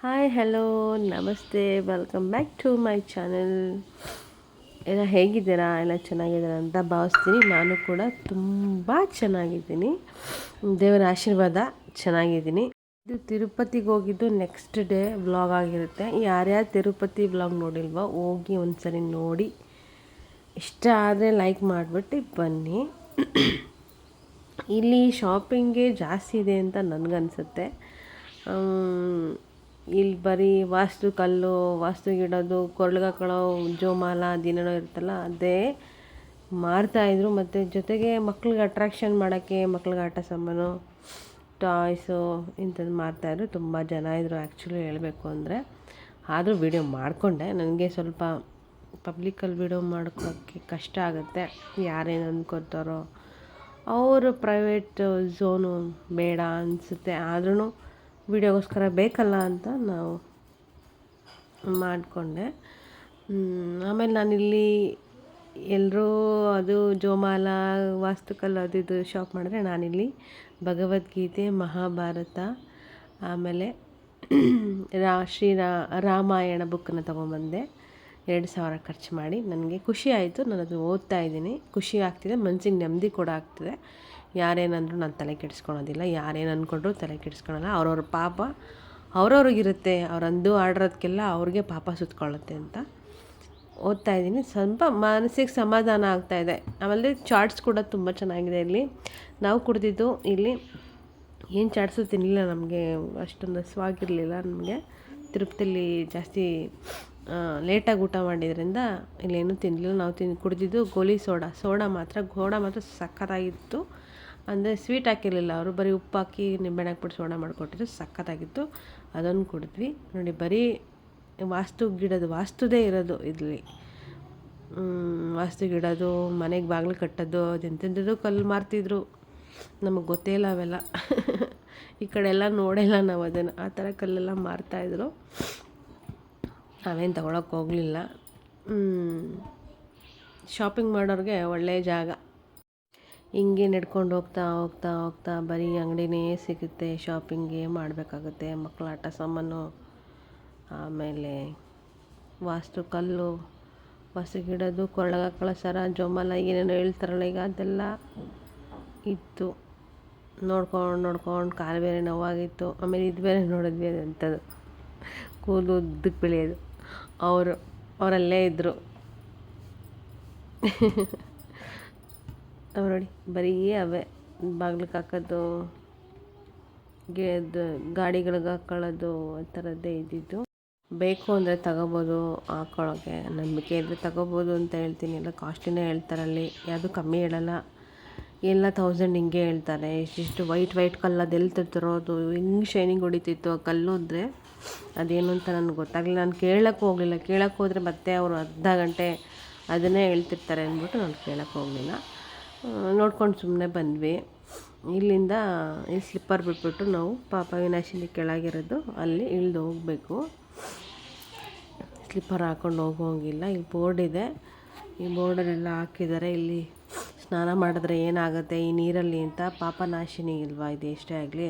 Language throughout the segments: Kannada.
Hi hello namaste welcome back to my channel. ಎಲ್ಲ ಹೇಗಿದ್ದೀರಾ? ಎಲ್ಲ ಚೆನ್ನಾಗಿದ್ದೀರಾ ಅಂತ ಭಾವಿಸ್ತೀನಿ. ನಾನು ಕೂಡ ತುಂಬ ಚೆನ್ನಾಗಿದ್ದೀನಿ. ದೇವರ ಆಶೀರ್ವಾದ ಚೆನ್ನಾಗಿದ್ದೀನಿ. ಇದು ತಿರುಪತಿಗೆ ಹೋಗಿದ್ದು ನೆಕ್ಸ್ಟ್ ಡೇ ವ್ಲಾಗ್ ಆಗಿರುತ್ತೆ. ಯಾರ್ಯಾರು ತಿರುಪತಿ ವ್ಲಾಗ್ ನೋಡಿಲ್ವೋ ಹೋಗಿ ಒಂದ್ಸರಿ ನೋಡಿ, ಇಷ್ಟ ಆದರೆ ಲೈಕ್ ಮಾಡಿಬಿಟ್ಟು ಬನ್ನಿ. ಇಲ್ಲಿ ಶಾಪಿಂಗೇ ಜಾಸ್ತಿ ಇದೆ ಅಂತ ನನಗನ್ಸುತ್ತೆ. ಇಲ್ಲಿ ಬರೀ ವಾಸ್ತು ಕಲ್ಲು, ವಾಸ್ತು ಗಿಡದು, ಕೊರ್ಳ್ಗಾಕೊಳ್ಳೋ ಜೋಮಾಲ ಅದೇನೇನೋ ಇರುತ್ತಲ್ಲ ಅದೇ ಮಾರ್ತಾಯಿದ್ರು. ಮತ್ತು ಜೊತೆಗೆ ಮಕ್ಳಿಗೆ ಅಟ್ರಾಕ್ಷನ್ ಮಾಡೋಕ್ಕೆ ಮಕ್ಳಿಗೆ ಆಟ ಸಾಮಾನು, ಟಾಯ್ಸು ಇಂಥದ್ದು ಮಾರ್ತಾಯಿದ್ರು. ತುಂಬ ಜನ ಇದ್ದರು ಆ್ಯಕ್ಚುಲಿ ಹೇಳಬೇಕು ಅಂದರೆ. ಆದರೂ ವೀಡಿಯೋ ಮಾಡಿಕೊಂಡೆ. ನನಗೆ ಸ್ವಲ್ಪ ಪಬ್ಲಿಕಲ್ಲಿ ವೀಡಿಯೋ ಮಾಡ್ಕೊಳ್ಳೋಕ್ಕೆ ಕಷ್ಟ ಆಗುತ್ತೆ. ಯಾರೇನು ಅಂದ್ಕೊತಾರೋ, ಅವರು ಪ್ರೈವೇಟ್ ಝೋನು ಬೇಡ ಅನಿಸುತ್ತೆ. ಆದ್ರೂ ವೀಡಿಯೋಗೋಸ್ಕರ ಬೇಕಲ್ಲ ಅಂತ ನಾವು ಮಾಡಿಕೊಂಡೆ. ಆಮೇಲೆ ನಾನಿಲ್ಲಿ ಎಲ್ಲರೂ ಅದು ಜೋಮಾಲ, ವಾಸ್ತುಕಲ್ಲು ಅದು ಇದು ಶಾಪ್ ಮಾಡಿದ್ರೆ, ನಾನಿಲ್ಲಿ ಭಗವದ್ಗೀತೆ, ಮಹಾಭಾರತ, ಆಮೇಲೆ ರಾಮಾಯಣ ಬುಕ್ಕನ್ನು ತೊಗೊಂಬಂದೆ. 2,000 ಖರ್ಚು ಮಾಡಿ. ನನಗೆ ಖುಷಿ ಆಯಿತು. ನಾನು ಅದು ಓದ್ತಾ ಇದ್ದೀನಿ, ಖುಷಿ ಆಗ್ತಿದೆ, ಮನಸ್ಸಿಗೆ ನೆಮ್ಮದಿ ಕೂಡ ಆಗ್ತಿದೆ. ಯಾರೇನಂದರೂ ನಾನು ತಲೆ ಕೆಡಿಸ್ಕೊಳೋದಿಲ್ಲ, ಯಾರೇನು ಅಂದ್ಕೊಂಡ್ರು ತಲೆ ಕೆಡಿಸ್ಕೊಳಲ್ಲ. ಅವ್ರವ್ರ ಪಾಪ ಅವ್ರವ್ರಿಗಿರುತ್ತೆ. ಅವ್ರು ಅಂದು ಆಡಿರೋದಕ್ಕೆಲ್ಲ ಅವ್ರಿಗೆ ಪಾಪ ಸುತ್ಕೊಳ್ಳುತ್ತೆ ಅಂತ ಓದ್ತಾ ಇದ್ದೀನಿ. ಸ್ವಲ್ಪ ಮನಸ್ಸಿಗೆ ಸಮಾಧಾನ ಆಗ್ತಾಯಿದೆ. ಆಮೇಲೆ ಚಾಟ್ಸ್ ಕೂಡ ತುಂಬ ಚೆನ್ನಾಗಿದೆ. ಇಲ್ಲಿ ನಾವು ಕುಡಿದಿದ್ದು ಇಲ್ಲಿ ಏನು ಚಾಟ್ಸು ತಿನ್ನಲಿಲ್ಲ. ನಮಗೆ ಅಷ್ಟೊಂದು ಹಸಿವಾಗಿರಲಿಲ್ಲ. ನಮಗೆ ತಿರುಪತಿಲಿ ಜಾಸ್ತಿ ಲೇಟಾಗಿ ಊಟ ಮಾಡಿದ್ರಿಂದ ಇಲ್ಲೇನೂ ತಿನ್ನಲಿಲ್ಲ. ನಾವು ಕುಡಿದಿದ್ದು ಗೋಲಿ ಸೋಡಾ ಮಾತ್ರ ಸಖತ್ತಾಗಿತ್ತು. ಅಂದರೆ ಸ್ವೀಟ್ ಹಾಕಿರಲಿಲ್ಲ ಅವರು, ಬರೀ ಉಪ್ಪು ಹಾಕಿ ನಿಂಬೆಹಣ್ಣು ಹಾಕ್ಬಿಟ್ಟು ಸೋಡಾ ಮಾಡಿಕೊಟ್ಟಿದ್ರು. ಸಖತ್ತಾಗಿತ್ತು. ಅದನ್ನು ಕುಡಿದ್ವಿ. ನೋಡಿ, ಬರೀ ವಾಸ್ತುದೇ ಇರೋದು ಇಲ್ಲಿ. ವಾಸ್ತು ಗಿಡದು, ಮನೆಗೆ ಬಾಗಿಲು ಕಟ್ಟೋದು, ಅದೆಂತೆಂಥದ್ದು ಕಲ್ಲು ಮಾರ್ತಿದ್ರು. ನಮಗೆ ಗೊತ್ತೇ ಇಲ್ಲ ಅವೆಲ್ಲ. ಈ ಕಡೆ ಎಲ್ಲ ನೋಡಿಲ್ಲ ನಾವು ಅದನ್ನು. ಆ ಥರ ಕಲ್ಲೆಲ್ಲ ಮಾರ್ತಾಯಿದ್ರು. ನಾವೇನು ತಗೊಳಕ್ಕೆ ಹೋಗಲಿಲ್ಲ. ಶಾಪಿಂಗ್ ಮಾಡೋರಿಗೆ ಒಳ್ಳೆಯ ಜಾಗ. ಹಿಂಗೆ ನಡ್ಕೊಂಡು ಹೋಗ್ತಾ ಬರೀ ಅಂಗಡಿನೇ ಸಿಗುತ್ತೆ. ಶಾಪಿಂಗೇ ಮಾಡಬೇಕಾಗುತ್ತೆ. ಮಕ್ಕಳ ಆಟ ಸಾಮಾನು, ಆಮೇಲೆ ವಾಸ್ತು ಕಲ್ಲು, ವಾಸ್ತು ಗಿಡದು, ಕೊರಳಗಾಕೊಳ್ಳೋ ಸರ, ಜೋಮಾಲ, ಏನೇನೋ ಹೇಳ್ತಾರಲ್ಲ ಈಗ, ಅದೆಲ್ಲ ಇತ್ತು. ನೋಡ್ಕೊಂಡು ಕಾಲು ಬೇರೆ ನೋವಾಗಿತ್ತು. ಆಮೇಲೆ ಇದು ಬೇರೆ ನೋಡಿದ್ವಿ, ಅದಂಥದ್ದು ಕೂದಲು ಉದ್ದಕ್ಕೆ ಬೆಳೆಯೋದು. ಅವರಲ್ಲೇ ಇದ್ದರು. ಅವು ನೋಡಿ, ಬರೀ ಅವೇ ಬಾಗ್ಲಿಗೆ ಹಾಕೋದು, ಗಾಡಿಗಳಿಗೆ ಹಾಕೊಳ್ಳೋದು, ಆ ಥರದ್ದೇ ಇದ್ದಿದ್ದು. ಬೇಕು ಅಂದರೆ ತಗೋಬೋದು, ಹಾಕ್ಕೊಳ್ಳೋಕ್ಕೆ ನಂಬಿಕೆ ಇದ್ದರೆ ತಗೋಬೋದು ಅಂತ ಹೇಳ್ತೀನಿ. ಎಲ್ಲ ಕಾಸ್ಟ್ಲಿನೇ ಹೇಳ್ತಾರಲ್ಲಿ, ಯಾವುದು ಕಮ್ಮಿ ಹೇಳಲ್ಲ. ಎಲ್ಲ 1000 ಹಿಂಗೆ ಹೇಳ್ತಾರೆ. ಇಷ್ಟಿಷ್ಟು ವೈಟ್ ಕಲ್ಲು ಅದೆಲ್ಲಿ ತರೋದು, ಹಿಂಗೆ ಶೈನಿಂಗ್ ಹೊಡಿತಿತ್ತು ಆ ಕಲ್ಲು ಅಂದರೆ. ಅದೇನು ಅಂತ ನನಗೆ ಗೊತ್ತಾಗಲಿಲ್ಲ. ನಾನು ಕೇಳೋಕ್ಕೆ ಹೋಗಲಿಲ್ಲ. ಕೇಳೋಕ್ಕೆ ಹೋದರೆ ಮತ್ತೆ ಅವರು ಅರ್ಧ ಗಂಟೆ ಅದನ್ನೇ ಹೇಳ್ತಿರ್ತಾರೆ ಅಂದ್ಬಿಟ್ಟು ನಾನು ಕೇಳೋಕ್ಕೆ ಹೋಗಲಿಲ್ಲ. ನೋಡ್ಕೊಂಡು ಸುಮ್ಮನೆ ಬಂದ್ವಿ. ಇಲ್ಲಿಂದ ಇಲ್ಲಿ ಸ್ಲಿಪ್ಪರ್ ಬಿಟ್ಬಿಟ್ಟು ನಾವು ಪಾಪ ವಿನಾಶಿನಿ ಕೆಳಗಿರೋದು ಅಲ್ಲಿ ಇಳಿದು ಹೋಗಬೇಕು. ಸ್ಲಿಪ್ಪರ್ ಹಾಕ್ಕೊಂಡು ಹೋಗೋಂಗಿಲ್ಲ. ಇಲ್ಲಿ ಬೋರ್ಡ್ ಇದೆ. ಈ ಬೋರ್ಡಲ್ಲೆಲ್ಲ ಹಾಕಿದ್ದಾರೆ. ಇಲ್ಲಿ ಸ್ನಾನ ಮಾಡಿದ್ರೆ ಏನಾಗುತ್ತೆ ಈ ನೀರಲ್ಲಿ ಅಂತ. ಪಾಪನಾಶಿನಿ ಇಲ್ವಾ ಇದು, ಎಷ್ಟೇ ಆಗಲಿ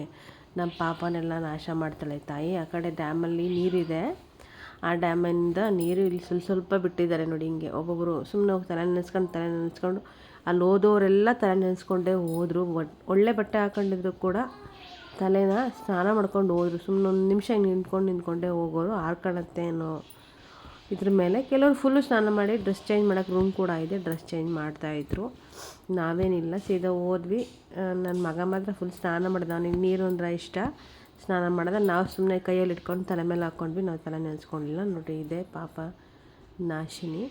ನಮ್ಮ ಪಾಪನೆಲ್ಲ ನಾಶ ಮಾಡ್ತಾಳೆ ತಾಯಿ. ಆ ಕಡೆ ಡ್ಯಾಮಲ್ಲಿ ನೀರಿದೆ. ಆ ಡ್ಯಾಮಿಂದ ನೀರು ಇಲ್ಲಿ ಸ್ವಲ್ಪ ಬಿಟ್ಟಿದ್ದಾರೆ ನೋಡಿ. ಹಿಂಗೆ ಒಬ್ಬೊಬ್ಬರು ಸುಮ್ಮನೆ ಹೋಗಿ ತಲೆ ನೆನೆಸ್ಕೊಂಡು ಅಲ್ಲಿ ಹೋದವರೆಲ್ಲ ತಲೆ ನೆನೆಸ್ಕೊಂಡೇ ಹೋದರು. ಒಳ್ಳೆ ಬಟ್ಟೆ ಹಾಕೊಂಡಿದ್ರು ಕೂಡ ತಲೆನ ಸ್ನಾನ ಮಾಡ್ಕೊಂಡು ಹೋದರು. ಸುಮ್ಮನೆ ಒಂದು ನಿಮಿಷ ನಿಂತ್ಕೊಂಡೇ ಹೋಗೋರು. ಆರ್ಕೊಳ್ಳುತ್ತೆ ಅನ್ನೋ ಇದ್ರ ಮೇಲೆ. ಕೆಲವರು ಫುಲ್ಲು ಸ್ನಾನ ಮಾಡಿ ಡ್ರೆಸ್ ಚೇಂಜ್ ಮಾಡೋಕ್ಕೆ ರೂಮ್ ಕೂಡ ಇದೆ, ಡ್ರೆಸ್ ಚೇಂಜ್ ಮಾಡ್ತಾಯಿದ್ರು. ನಾವೇನಿಲ್ಲ, ಸೀದಾ ಹೋದ್ವಿ. ನನ್ನ ಮಗ ಮಾತ್ರ ಫುಲ್ ಸ್ನಾನ ಮಾಡಿದ. ಅವನಿಗೆ ನೀರು ಅಂದ್ರೆ ಇಷ್ಟ. ಸ್ನಾನ ಮಾಡಿದ. ನಾವು ಸುಮ್ಮನೆ ಕೈಯಲ್ಲಿ ಇಟ್ಕೊಂಡು ತಲೆ ಮೇಲೆ ಹಾಕ್ಕೊಂಡ್ವಿ. ನಾವು ತಲೆ ನೆನೆಸ್ಕೊಂಡಿಲ್ಲ. ನೋಡಿ, ಇದೆ ಪಾಪ ನಾಶಿನಿ.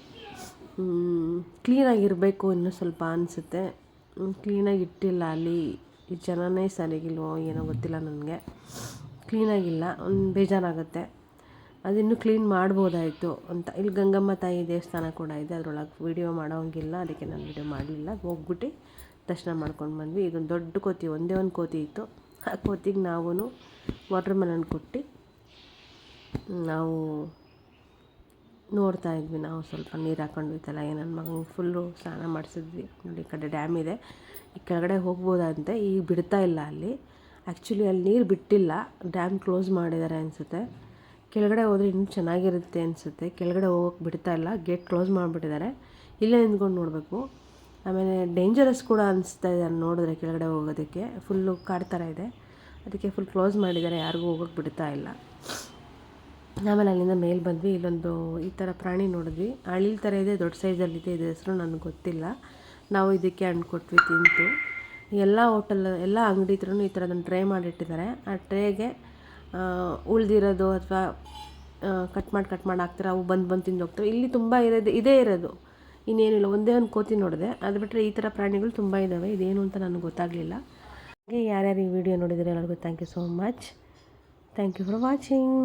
ಕ್ಲೀನಾಗಿರಬೇಕು ಇನ್ನೂ ಸ್ವಲ್ಪ ಅನಿಸುತ್ತೆ. ಕ್ಲೀನಾಗಿ ಇಟ್ಟಿಲ್ಲ ಅಲ್ಲಿ. ಈ ಜನನೇ ಸರಿಗಿಲ್ವೋ ಏನೋ ಗೊತ್ತಿಲ್ಲ ನನಗೆ. ಕ್ಲೀನಾಗಿಲ್ಲ, ಒಂದು ಬೇಜಾರಾಗುತ್ತೆ. ಅದಿನ್ನೂ ಕ್ಲೀನ್ ಮಾಡ್ಬೋದಾಯಿತು ಅಂತ. ಇಲ್ಲಿ ಗಂಗಮ್ಮ ತಾಯಿ ದೇವಸ್ಥಾನ ಕೂಡ ಇದೆ. ಅದರೊಳಗೆ ವೀಡಿಯೋ ಮಾಡೋಂಗಿಲ್ಲ, ಅದಕ್ಕೆ ನಾನು ವೀಡಿಯೋ ಮಾಡಲಿಲ್ಲ. ಹೋಗ್ಬಿಟ್ಟು ದರ್ಶನ ಮಾಡ್ಕೊಂಡು ಬಂದ್ವಿ. ಇದೊಂದು ದೊಡ್ಡ ಕೋತಿ, ಒಂದೇ ಒಂದು ಕೋತಿ ಇತ್ತು. ಆ ಕೋತಿಗೆ ನಾವು ವಾಟರ್ ಮೆಲನ್ ಕೊಟ್ಟು ನಾವು ನೋಡ್ತಾ ಇದ್ವಿ. ನಾವು ಸ್ವಲ್ಪ ನೀರು ಹಾಕ್ಕೊಂಡ್ವಿ ತಲೆಗೆ. ನನ್ನ ಮಗನಿಗೆ ಫುಲ್ಲು ಸ್ನಾನ ಮಾಡಿಸಿದ್ವಿ. ನೋಡಿ, ಈ ಕಡೆ ಡ್ಯಾಮ್ ಇದೆ. ಈ ಕೆಳಗಡೆ ಹೋಗ್ಬೋದಂತೆ. ಈಗ ಬಿಡ್ತಾ ಇಲ್ಲ ಅಲ್ಲಿ. ಆ್ಯಕ್ಚುಲಿ ಅಲ್ಲಿ ನೀರು ಬಿಟ್ಟಿಲ್ಲ, ಡ್ಯಾಮ್ ಕ್ಲೋಸ್ ಮಾಡಿದ್ದಾರೆ ಅನಿಸುತ್ತೆ. ಕೆಳಗಡೆ ಹೋದರೆ ಇನ್ನೂ ಚೆನ್ನಾಗಿರುತ್ತೆ ಅನಿಸುತ್ತೆ. ಕೆಳಗಡೆ ಹೋಗೋಕ್ಕೆ ಬಿಡ್ತಾ ಇಲ್ಲ, ಗೇಟ್ ಕ್ಲೋಸ್ ಮಾಡಿಬಿಟ್ಟಿದ್ದಾರೆ. ಇಲ್ಲೇ ನಿಂತ್ಕೊಂಡು ನೋಡಬೇಕು. ಆಮೇಲೆ ಡೇಂಜರಸ್ ಕೂಡ ಅನಿಸ್ತಾ ಇದೆ ನೋಡಿದ್ರೆ ಕೆಳಗಡೆ ಹೋಗೋದಕ್ಕೆ. ಫುಲ್ಲು ಕಾಡು ಥರ ಇದೆ, ಅದಕ್ಕೆ ಫುಲ್ ಕ್ಲೋಸ್ ಮಾಡಿದ್ದಾರೆ, ಯಾರಿಗೂ ಹೋಗೋಕ್ಕೆ ಬಿಡ್ತಾ ಇಲ್ಲ. ಆಮೇಲೆ ಅಲ್ಲಿಂದ ಮೇಲೆ ಬಂದ್ವಿ. ಇಲ್ಲೊಂದು ಈ ಥರ ಪ್ರಾಣಿ ನೋಡಿದ್ವಿ, ಅಳಿಲ್ ಥರ ಇದೆ, ದೊಡ್ಡ ಸೈಜಲ್ಲಿದೆ. ಇದು ಹೆಸರು ನನಗೆ ಗೊತ್ತಿಲ್ಲ. ನಾವು ಇದಕ್ಕೆ ಹಣ್ಣು ಕೊಟ್ವಿ, ತಿಂತು. ಎಲ್ಲ ಎಲ್ಲ ಅಂಗಡಿ ಹತ್ರನೂ ಈ ಥರದನ್ನು ಟ್ರೇ ಮಾಡಿಟ್ಟಿದ್ದಾರೆ. ಆ ಟ್ರೇಗೆ ಉಳಿದಿರೋದು ಅಥವಾ ಕಟ್ ಮಾಡಿ ಹಾಕ್ತಾರೆ, ಅವು ಬಂದು ತಿಂದು ಹೋಗ್ತವೆ. ಇಲ್ಲಿ ತುಂಬ ಇದೇ ಇರೋದು, ಇನ್ನೇನಿಲ್ಲ. ಒಂದೇ ಒಂದು ಕೋತಿ ನೋಡಿದೆ, ಅದು ಬಿಟ್ಟರೆ ಈ ಥರ ಪ್ರಾಣಿಗಳು ತುಂಬ ಇದ್ದಾವೆ. ಇದೇನು ಅಂತ ನನಗೆ ಗೊತ್ತಾಗಲಿಲ್ಲ. ಹಾಗೆ ಯಾರ್ಯಾರು ಈ ವಿಡಿಯೋ ನೋಡಿದರೆ ಎಲ್ಲರಿಗೂ thank you so much. Thank you for watching.